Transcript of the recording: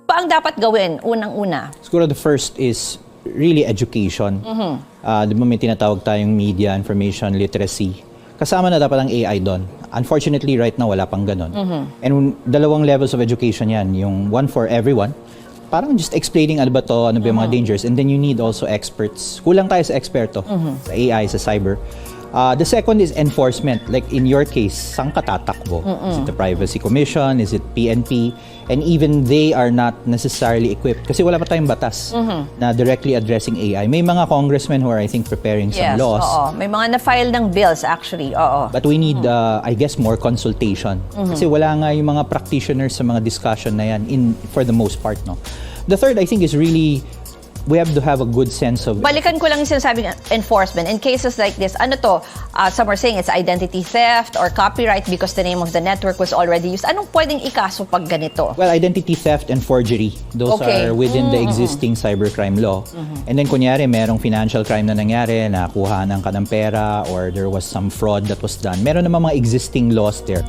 pa ang dapat gawin, unang-una? Siguro the first is really education. Di ba may tinatawag tayong media, information, literacy. Kasama na dapat ang AI doon. Unfortunately, right now, wala pang ganun. And dalawang levels of education yan. Yung one for everyone, parang just explaining ano ba to, ano ba yung mga dangers. And then you need also experts. Kulang tayo sa eksperto, sa AI, sa cyber. The second is enforcement. Like in your case, saan ka tatakbo? Is it the Privacy Commission? Is it PNP? And even they are not necessarily equipped. Kasi wala pa tayong batas na directly addressing AI. May mga congressmen who are, I think, preparing some laws. Oo. May mga na-file ng bills actually. Oo. But we need, I guess, more consultation. Kasi wala nga yung mga practitioners sa mga discussion na yan for the most part. No? The third, I think, is really we have to have a good sense of... Balikan ko lang yung sinasabing enforcement. In cases like this, ano to? Some are saying it's identity theft or copyright because the name of the network was already used. Anong pwedeng ikaso pag ganito? Well, identity theft and forgery. Those are within the existing cybercrime law. And then, kunyari, merong financial crime na nangyari, nakuhanan ka ng pera, or there was some fraud that was done. Meron naman mga existing laws there.